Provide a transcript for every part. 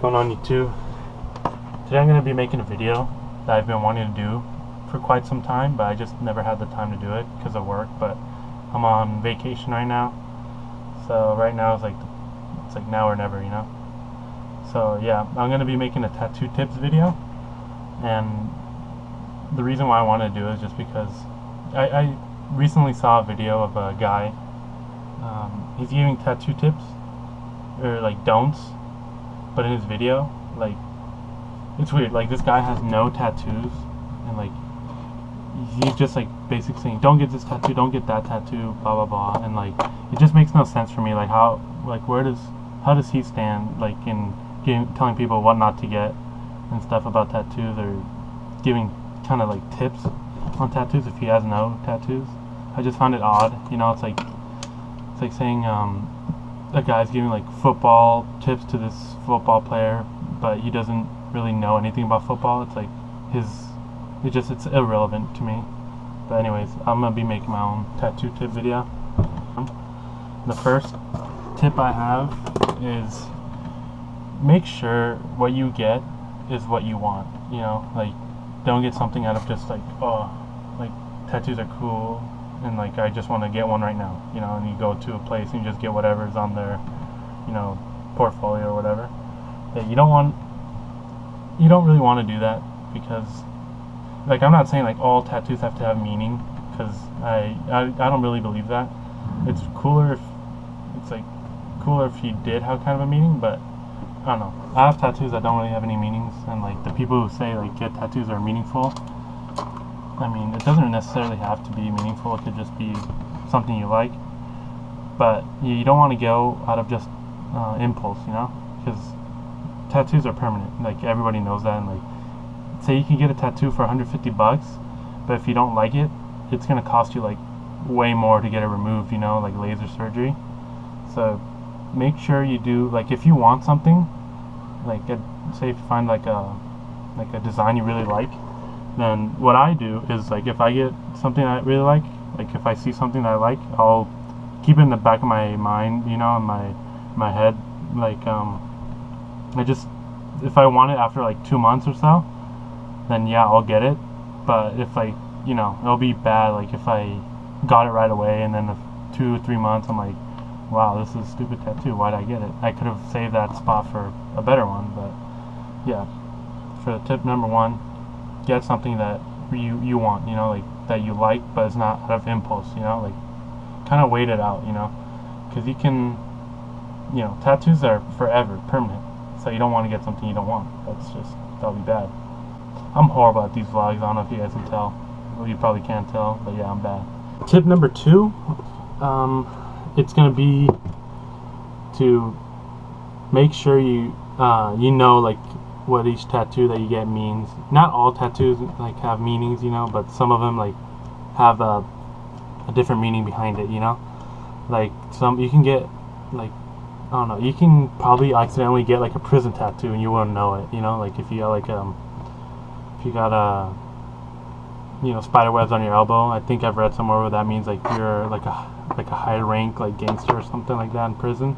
going on YouTube? Today I'm going to be making a video that I've been wanting to do for quite some time, but I just never had the time to do it because of work. But I'm on vacation right now, so right now it's like now or never, you know. So yeah, I'm going to be making a tattoo tips video, and the reason why I want to do it is just because I recently saw a video of a guy. He's giving tattoo tips, or like don'ts, but in his video, like, it's weird. Like, this guy has no tattoos, and like he's just like basically saying, don't get this tattoo, don't get that tattoo, blah blah blah, and like it just makes no sense for me. Like, how does he stand like in telling people what not to get and stuff about tattoos, or giving kind of like tips on tattoos if he has no tattoos? I just found it odd, you know. It's like saying a guy's giving like football tips to this football player, but he doesn't really know anything about football. It's like it's irrelevant to me. But anyways, I'm gonna be making my own tattoo tip video. The first tip I have is make sure what you get is what you want. You know, like, don't get something out of just like, oh, like tattoos are cool, and like I just want to get one right now, you know, and you go to a place and you just get whatever's on their, you know, portfolio or whatever. Yeah, you don't really want to do that, because like, I'm not saying like all tattoos have to have meaning, because I don't really believe that. It's cooler if you did have kind of a meaning, but I don't know. I have tattoos that don't really have any meanings, and like the people who say like get tattoos are meaningful, I mean, it doesn't necessarily have to be meaningful. It could just be something you like, but you don't want to go out of just impulse, you know, because tattoos are permanent. Like, everybody knows that. And like, say you can get a tattoo for $150, but if you don't like it, it's gonna cost you like way more to get it removed, you know, like laser surgery. So make sure you do, like, if you want something, like say if you find like a design you really like, then what I do is, like, if I get something I really like if I see something that I like, I'll keep it in the back of my mind, you know, in my head. Like, if I want it after like 2 months or so, then yeah, I'll get it. But if, like, you know, it'll be bad, like, if I got it right away and then in 2 or 3 months I'm like, wow, this is a stupid tattoo, why'd I get it? I could have saved that spot for a better one. But yeah, for tip number 1, get something that you want, you know, like, that you like, but it's not out of impulse, you know, like, kind of wait it out, you know, because you can, you know, tattoos are forever, permanent, so you don't want to get something you don't want. That'll be bad. I'm horrible at these vlogs. I don't know if you guys can tell. Well, you probably can't tell, but yeah, I'm bad. Tip number 2, it's gonna be to make sure you know, like, what each tattoo that you get means. Not all tattoos like have meanings, you know, but some of them like have a different meaning behind it, you know. Like, some you can get, like, I don't know, you can probably accidentally get like a prison tattoo and you wouldn't know it, you know. Like, if you got like you know, spider webs on your elbow, I think I've read somewhere where that means like you're like a high rank like gangster or something like that in prison.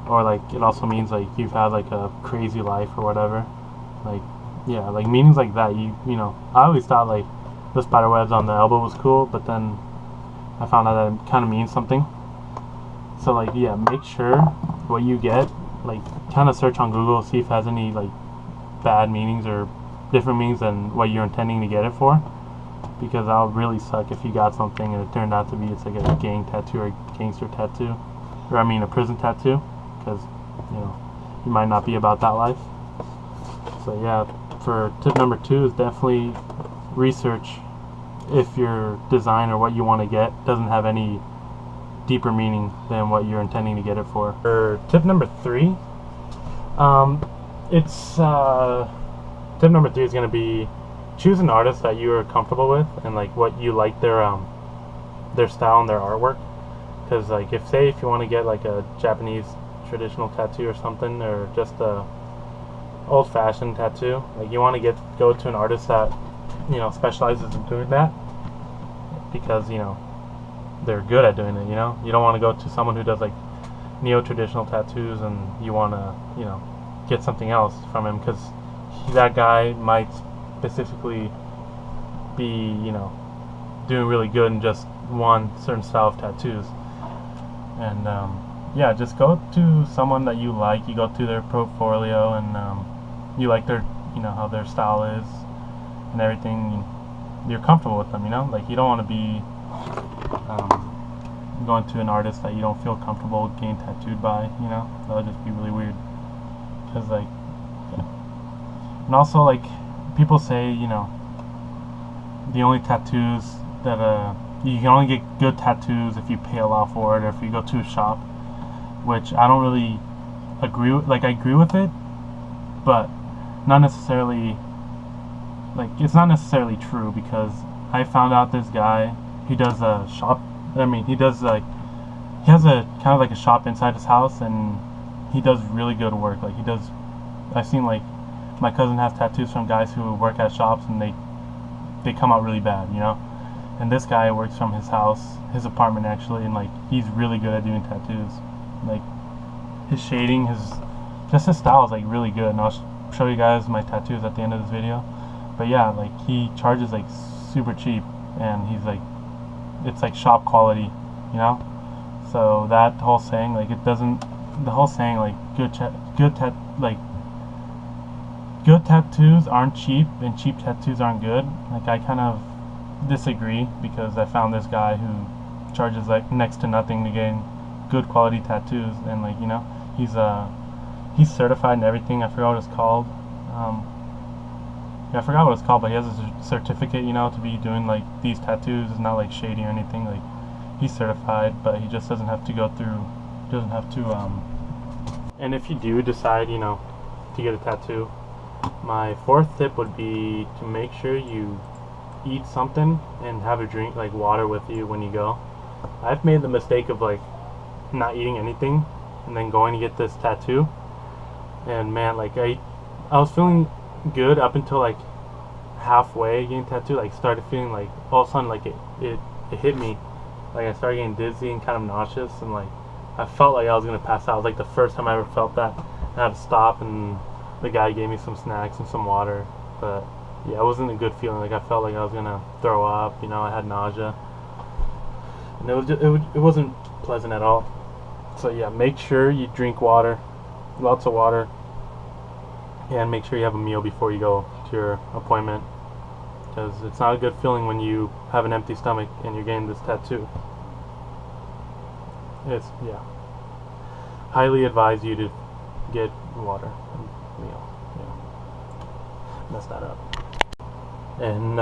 Or like, it also means like you've had like a crazy life or whatever. Like, yeah, like meanings like that. You know, I always thought like the spider webs on the elbow was cool, but then I found out that it kind of means something. So like, yeah, make sure what you get, like, kind of search on Google, see if it has any like bad meanings or different meanings than what you're intending to get it for, because that would really suck if you got something and it turned out to be it's like a gang tattoo or a gangster tattoo, or I mean a prison tattoo, because, you know, you might not be about that life. So yeah, for tip number 2 is definitely research if your design or what you want to get doesn't have any deeper meaning than what you're intending to get it for. For tip number 3, tip number 3 is going to be choose an artist that you are comfortable with and like what you like their style and their artwork. Because like, if you want to get like a Japanese traditional tattoo or something, or just a old-fashioned tattoo, like, you want to go to an artist that, you know, specializes in doing that, because, you know, they're good at doing it, you know. You don't want to go to someone who does like neo-traditional tattoos and you want to, you know, get something else from him, because that guy might specifically be, you know, doing really good in just one certain style of tattoos. And yeah, just go to someone that you like. You go through their portfolio, and you like their, you know, how their style is and everything. You're comfortable with them, you know. Like, you don't want to be going to an artist that you don't feel comfortable getting tattooed by, you know. That would just be really weird. Because, like, yeah. And also, like, people say, you know, the only tattoos that you can only get good tattoos if you pay a lot for it, or if you go to a shop, which I don't really agree with. Like, I agree with it, but not necessarily, like, it's not necessarily true, because I found out this guy, he does a shop, he does, like, he has a kind of like a shop inside his house, and he does really good work. Like, I've seen, like, my cousin has tattoos from guys who work at shops, and they come out really bad, you know. And this guy works from his house, his apartment actually, and, like, he's really good at doing tattoos. Like, his shading, his style is, like, really good, and I'll show you guys my tattoos at the end of this video. But yeah, like, he charges, like, super cheap, and he's, like, it's like shop quality, you know. So that whole saying, like, the whole saying, like, good tattoos aren't cheap, and cheap tattoos aren't good. Like, I kind of disagree, because I found this guy who charges, like, next to nothing to get good quality tattoos, and, like, you know, he's certified and everything. I forgot what it's called. Yeah, I forgot what it's called, but he has a certificate, you know, to be doing, like, these tattoos. It's not, like, shady or anything. Like, he's certified, but he just doesn't have to go through, and if you do decide, you know, to get a tattoo, my fourth tip would be to make sure you eat something and have a drink, like water, with you when you go. I've made the mistake of, like, not eating anything and then going to get this tattoo, and man, like, I was feeling good up until, like, halfway getting tattooed. Like, started feeling, like, all of a sudden, like, it hit me. Like, I started getting dizzy and kind of nauseous, and, like, I felt like I was gonna pass out. It was, like, the first time I ever felt that. I had to stop, and the guy gave me some snacks and some water. But yeah, it wasn't a good feeling. Like, I felt like I was gonna throw up, you know. I had nausea, and it wasn't pleasant at all. So yeah, make sure you drink water, lots of water, and make sure you have a meal before you go to your appointment, because it's not a good feeling when you have an empty stomach and you're getting this tattoo. It's, yeah, highly advise you to get water and meal. Yeah, mess that up. And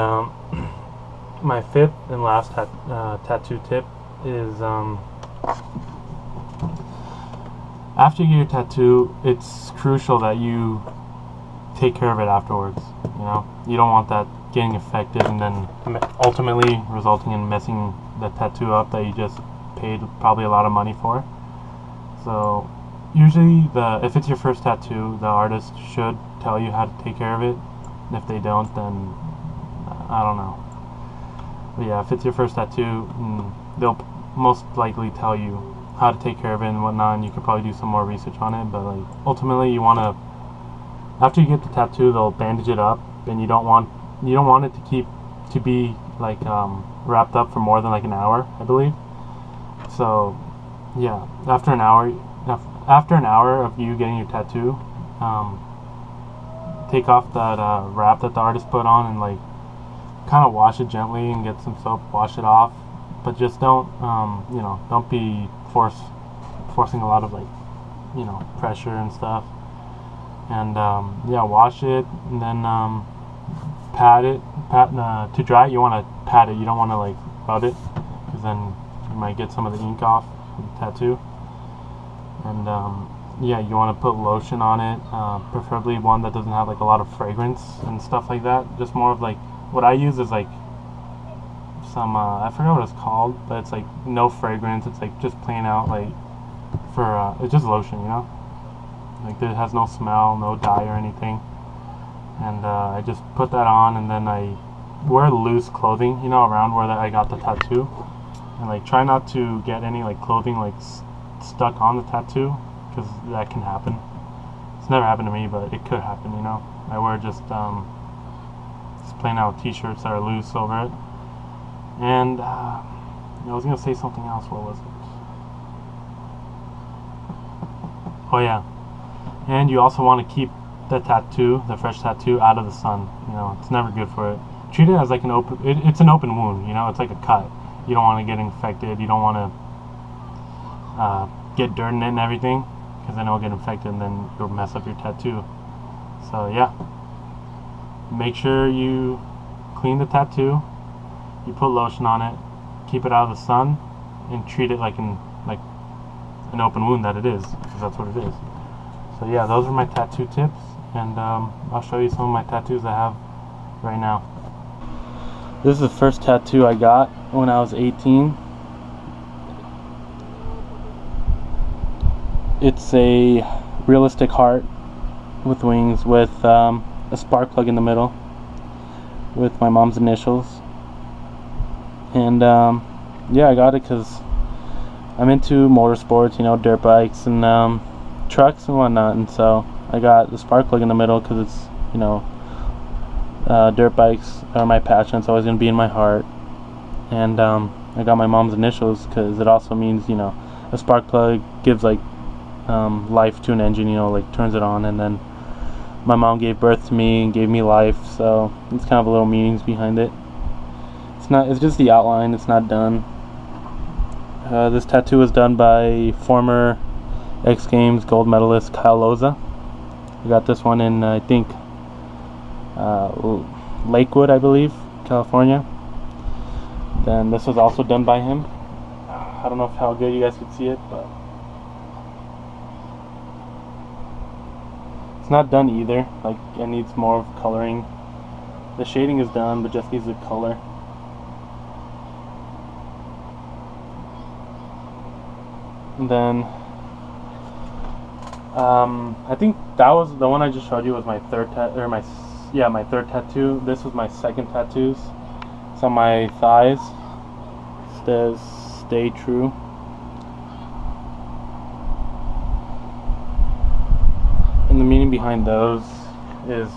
my fifth and last tattoo tip is, after you get your tattoo, it's crucial that you take care of it afterwards. You know, you don't want that getting infected and then ultimately resulting in messing the tattoo up that you just paid probably a lot of money for. So usually, if it's your first tattoo, the artist should tell you how to take care of it. And if they don't, then I don't know. But yeah, if it's your first tattoo, they'll most likely tell you how to take care of it and whatnot, and you could probably do some more research on it. But, like, ultimately, you want to, after you get the tattoo, they'll bandage it up, and you don't want it to be like wrapped up for more than, like, an hour, I believe. So yeah, after an hour of you getting your tattoo, take off that wrap that the artist put on, and, like, kind of wash it gently and get some soap, wash it off. But just don't you know, don't be forcing a lot of, like, you know, pressure and stuff. And yeah, wash it, and then pat it. To dry it, you want to pat it. You don't want to, like, rub it, because then you might get some of the ink off the tattoo. And yeah, you want to put lotion on it, preferably one that doesn't have, like, a lot of fragrance and stuff like that. Just more of, like, what I use is, like, some I forgot what it's called, but it's, like, no fragrance. It's, like, just plain out, like, it's just lotion, you know. Like, it has no smell, no dye or anything. And I just put that on, and then I wear loose clothing, you know, around where I got the tattoo, and, like, try not to get any, like, clothing, like, stuck on the tattoo, because that can happen. It's never happened to me, but it could happen, you know. I wear just plain out t-shirts that are loose over it. And I was gonna say something else. What was it? Oh yeah. And you also want to keep the tattoo, the fresh tattoo, out of the sun. You know, it's never good for it. Treat it as like an open. It's an open wound. You know, it's like a cut. You don't want to get infected. You don't want to get dirt in it and everything, because then it'll get infected and then you'll mess up your tattoo. So yeah, make sure you clean the tattoo. You put lotion on it. Keep it out of the sun, and treat it like an open wound that it is, because that's what it is. So yeah, those are my tattoo tips, and I'll show you some of my tattoos I have right now. This is the first tattoo I got when I was 18. It's a realistic heart with wings with a spark plug in the middle with my mom's initials. And yeah, I got it because I'm into motorsports, you know, dirt bikes and trucks and whatnot, and so I got the spark plug in the middle because it's, you know, dirt bikes are my passion. It's always going to be in my heart. And I got my mom's initials because it also means, you know, a spark plug gives like life to an engine, you know, like turns it on. And then my mom gave birth to me and gave me life, so it's kind of a little meanings behind it. It's just the outline, it's not done. This tattoo was done by former X Games gold medalist Kyle Loza. I got this one in, I think, Lakewood, I believe, California. Then this was also done by him. I don't know how good you guys could see it, but it's not done either. Like, it needs more of coloring. The shading is done, but just needs the color. And then I think that was the one I just showed you was my third my third tattoo. This was my second tattoos. It's on my thighs. It says "Stay True." And the meaning behind those is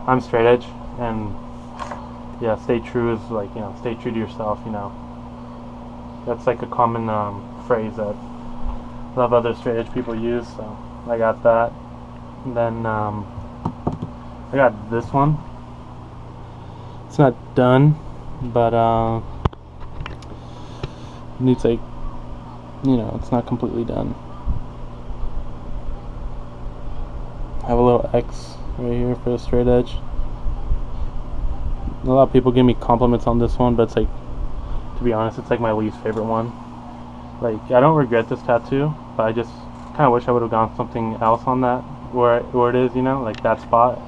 I'm straight edge, and yeah, stay true is like, you know, stay true to yourself, you know. That's like a common phrase that a lot of other straight edge people use, so I got that. And then I got this one. It's not done, but it needs, like, you know, it's not completely done. I have a little X right here for the straight edge. A lot of people give me compliments on this one, but it's like, to be honest, it's like my least favorite one. Like, I don't regret this tattoo, but I just kind of wish I would have gone something else on that, where it is, you know, like that spot.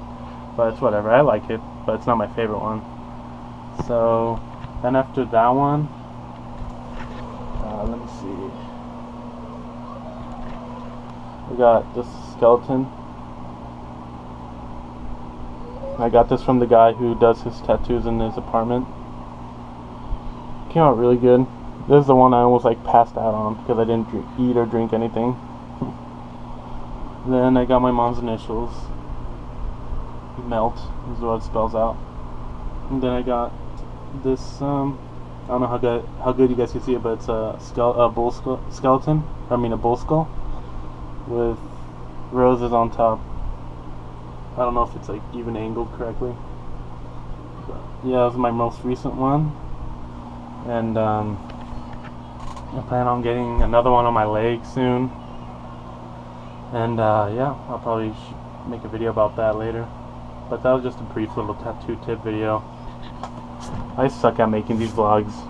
But it's whatever. I like it, but it's not my favorite one. So then after that one, let me see. We got this skeleton. I got this from the guy who does his tattoos in his apartment. Came out really good. This is the one I almost like passed out on because I didn't eat or drink anything. Then I got my mom's initials. Melt is what it spells out. And then I got this, I don't know how good you guys can see it, but it's a bull skeleton. I mean a bull skull with roses on top. I don't know if it's like even angled correctly. But yeah, that was my most recent one. And I plan on getting another one on my leg soon. And yeah, I'll probably make a video about that later. But that was just a brief little tattoo tip video. I suck at making these vlogs.